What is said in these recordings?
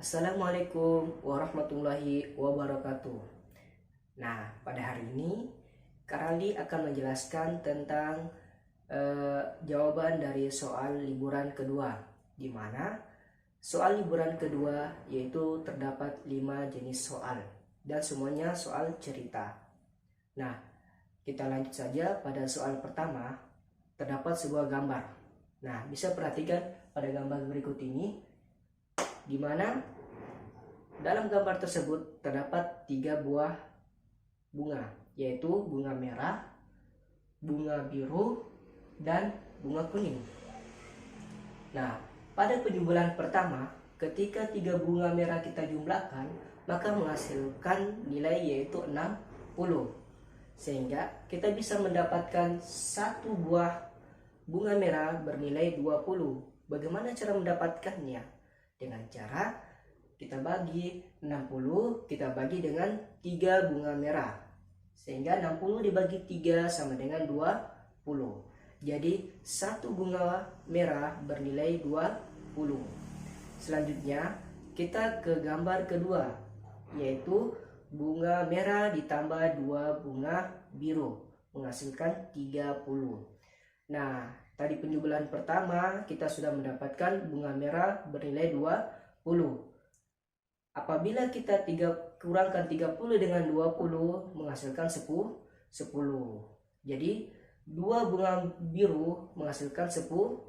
Assalamualaikum warahmatullahi wabarakatuh. Nah, pada hari ini Karali akan menjelaskan tentang jawaban dari soal liburan kedua, di mana soal liburan kedua yaitu terdapat 5 jenis soal dan semuanya soal cerita. Nah, kita lanjut saja pada soal pertama. Terdapat sebuah gambar. Nah, bisa perhatikan pada gambar berikut ini, di mana dalam gambar tersebut terdapat 3 buah bunga, yaitu bunga merah, bunga biru, dan bunga kuning. Nah, pada penjumlahan pertama, ketika 3 bunga merah kita jumlahkan, maka menghasilkan nilai yaitu 60. Sehingga kita bisa mendapatkan satu buah bunga merah bernilai 20. Bagaimana cara mendapatkannya? Dengan cara kita bagi 60, kita bagi dengan 3 bunga merah. Sehingga 60 dibagi 3 sama dengan 20. Jadi satu bunga merah bernilai 20. Selanjutnya kita ke gambar kedua, yaitu bunga merah ditambah 2 bunga biru menghasilkan 30. Nah, tadi penjumlahan pertama kita sudah mendapatkan bunga merah bernilai 20. Apabila kita kurangkan 30 dengan 20 menghasilkan 10. Jadi 2 bunga biru menghasilkan 10.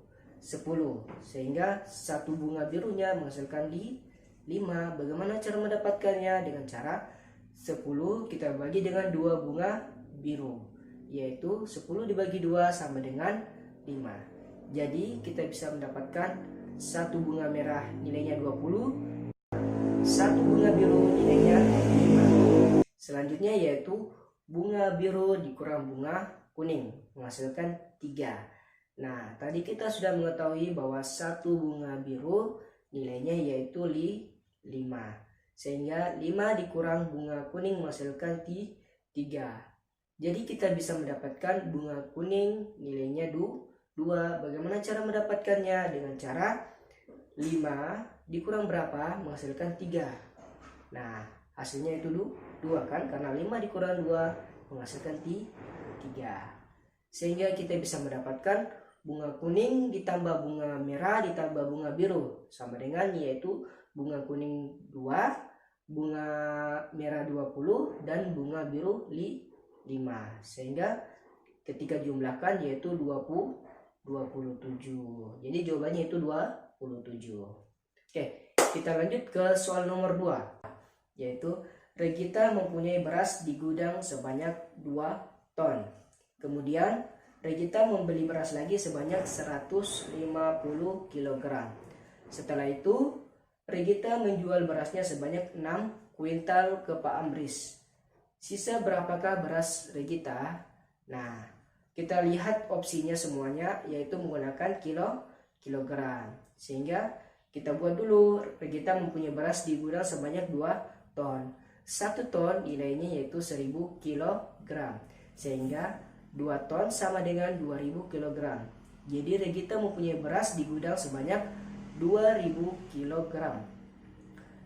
Sehingga satu bunga birunya menghasilkan 5. Bagaimana cara mendapatkannya? Dengan cara 10 kita bagi dengan 2 bunga biru, yaitu 10 dibagi 2 sama dengan 5. Jadi kita bisa mendapatkan satu bunga merah nilainya 20, satu bunga biru nilainya 5. Selanjutnya yaitu bunga biru dikurang bunga kuning menghasilkan 3. Nah, tadi kita sudah mengetahui bahwa satu bunga biru nilainya yaitu 5. Sehingga 5 dikurang bunga kuning menghasilkan 3. Jadi kita bisa mendapatkan bunga kuning nilainya 2. Bagaimana cara mendapatkannya? Dengan cara 5 dikurang berapa menghasilkan 3. Nah, hasilnya itu 2 kan? Karena 5 dikurang 2 menghasilkan 3. Sehingga kita bisa mendapatkan bunga kuning ditambah bunga merah ditambah bunga biru sama dengan yaitu bunga kuning 2, bunga merah 20, dan bunga biru 5. Sehingga ketika jumlahkan yaitu 27. Jadi jawabannya itu 27. Oke, kita lanjut ke soal nomor 2, yaitu Regita mempunyai beras di gudang sebanyak 2 ton. Kemudian Regita membeli beras lagi sebanyak 150 kg. Setelah itu Regita menjual berasnya sebanyak 6 kuintal ke Pak Amris. Sisa berapakah beras Regita? Nah, kita lihat opsinya semuanya yaitu menggunakan kilogram. Sehingga kita buat dulu, Regita mempunyai beras di gudang sebanyak 2 ton. 1 ton nilainya yaitu 1000 kg. Sehingga 2 ton sama dengan 2000 kg. Jadi Regita mempunyai beras di gudang sebanyak 2000 kg.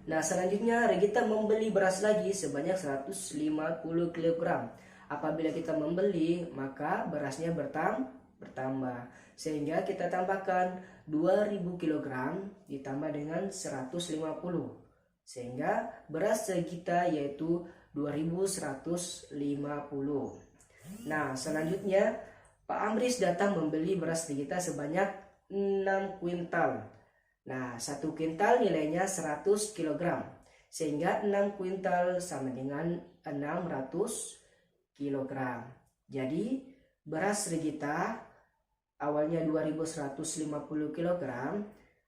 Nah, selanjutnya Regita membeli beras lagi sebanyak 150 kg. Apabila kita membeli, maka berasnya bertambah. Sehingga kita tambahkan 2000 kg ditambah dengan 150. Sehingga beras Regita yaitu 2150. Nah, selanjutnya Pak Amris datang membeli beras Regita sebanyak 6 kuintal. Nah, 1 kuintal nilainya 100 kg. Sehingga 6 kuintal sama dengan 600 kg. Jadi beras Regita awalnya 2150 kg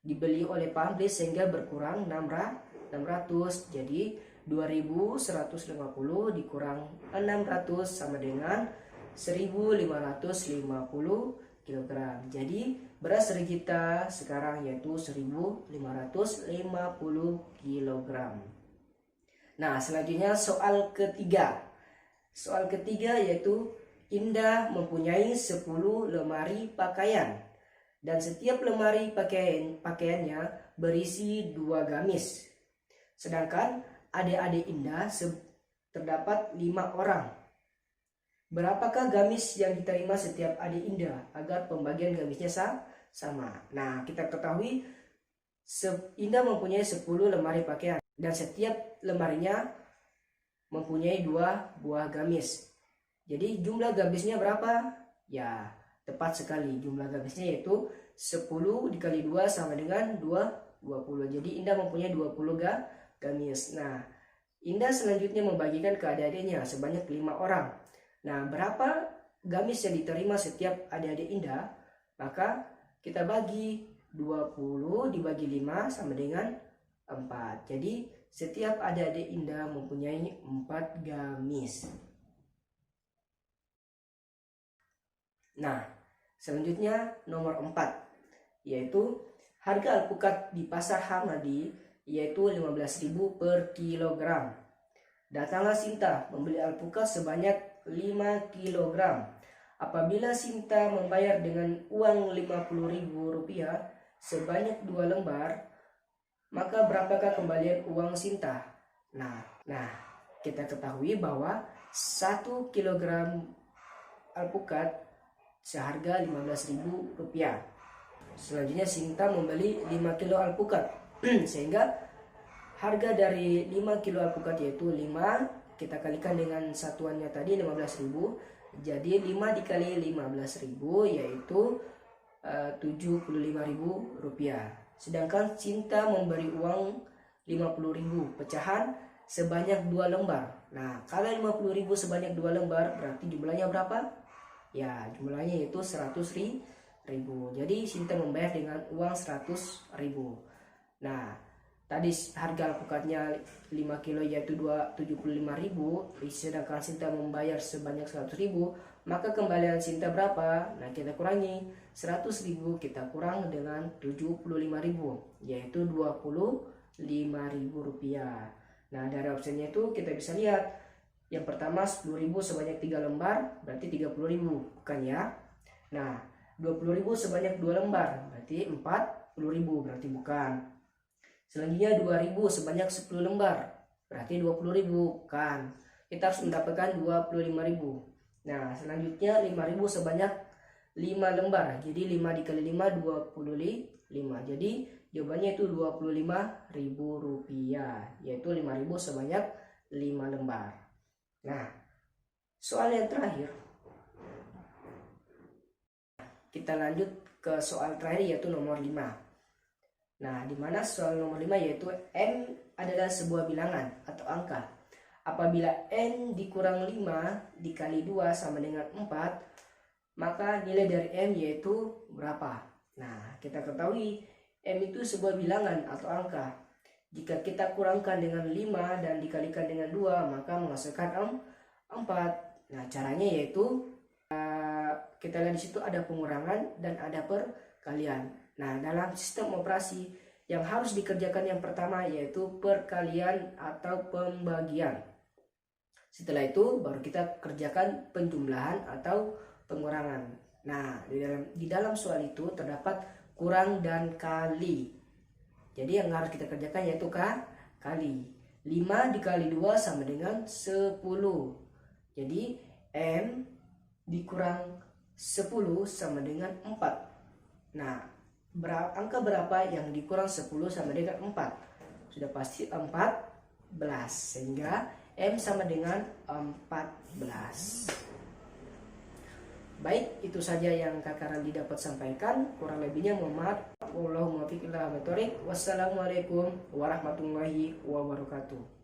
dibeli oleh Pak Amris sehingga berkurang 600. Jadi 2150 dikurang 600 sama dengan 1550 kg. Jadi beras Regita sekarang yaitu 1550 kg. Nah, selanjutnya soal ketiga. Soal ketiga yaitu Indah mempunyai 10 lemari pakaian dan setiap lemari pakaiannya berisi 2 gamis. Sedangkan adik-adik Indah terdapat 5 orang. Berapakah gamis yang diterima setiap adik Indah agar pembagian gamisnya sama? Nah, kita ketahui Indah mempunyai 10 lemari pakaian dan setiap lemarinya mempunyai 2 buah gamis. Jadi jumlah gamisnya berapa? Ya, tepat sekali. Jumlah gamisnya yaitu 10 dikali 2 sama dengan 20. Jadi Indah mempunyai 20 gamis. Nah, Indah selanjutnya membagikan ke adik-adiknya sebanyak 5 orang. Nah, berapa gamis yang diterima setiap adik-adik Indah? Maka kita bagi 20 dibagi 5 sama dengan 4. Jadi setiap adik-adik Indah mempunyai 4 gamis. Nah, selanjutnya nomor 4, yaitu harga alpukat di pasar Hamadi yaitu 15.000 per kilogram. Datanglah Sinta membeli alpukat sebanyak 5 kg. Apabila Sinta membayar dengan uang Rp50.000 sebanyak 2 lembar, maka berapakah kembalian uang Sinta? Nah, kita ketahui bahwa 1 kg alpukat seharga Rp15.000. Selanjutnya Sinta membeli 5 kilo alpukat sehingga harga dari 5 kilo alpukat yaitu 5, kita kalikan dengan satuannya tadi 15.000. Jadi 5 dikali 15.000 yaitu Rp75.000. Sedangkan Sinta memberi uang 50.000 pecahan sebanyak 2 lembar. Nah, kalau 50.000 sebanyak 2 lembar berarti jumlahnya berapa? Ya, jumlahnya yaitu 100.000. Jadi Sinta membayar dengan uang 100.000. Nah, tadi harga alpukatnya 5 kilo yaitu 75.000, sedangkan Sinta membayar sebanyak 100.000, maka kembalian Sinta berapa? Nah, kita kurangi 100.000, kita kurang dengan 75.000, yaitu Rp25.000. Nah, dari opsinya itu kita bisa lihat yang pertama 10.000 sebanyak 3 lembar berarti 30.000, bukan ya? Nah, 20.000 sebanyak 2 lembar berarti 40.000, berarti bukan. Selanjutnya 2.000 sebanyak 10 lembar berarti 20.000, kan? Kita harus mendapatkan 25.000. Nah, selanjutnya 5.000 sebanyak 5 lembar. Jadi 5 dikali 5 25. Jadi jawabannya itu Rp25.000, yaitu 5.000 sebanyak 5 lembar. Nah, soal yang terakhir kita lanjut ke soal terakhir yaitu nomor 5. Nah, di mana soal nomor 5 yaitu N adalah sebuah bilangan atau angka. Apabila N dikurang 5 dikali 2 sama dengan 4, maka nilai dari M yaitu berapa? Nah, kita ketahui M itu sebuah bilangan atau angka. Jika kita kurangkan dengan 5 dan dikalikan dengan 2, maka menghasilkan 4. Nah, caranya yaitu kita lihat di situ ada pengurangan dan ada perkalian. Nah, dalam sistem operasi yang harus dikerjakan yang pertama yaitu perkalian atau pembagian. Setelah itu baru kita kerjakan penjumlahan atau pengurangan. Nah, di dalam soal itu terdapat kurang dan kali. Jadi yang harus kita kerjakan yaitu kali. 5 dikali 2 sama dengan 10. Jadi M dikurang 10 sama dengan 4. Nah, angka berapa yang dikurang 10 sama dengan 4? Sudah pasti 14. Sehingga M sama dengan 14. Baik, itu saja yang Kakak Randi dapat sampaikan. Kurang lebihnya mohon maaf. Wassalamualaikum warahmatullahi wabarakatuh.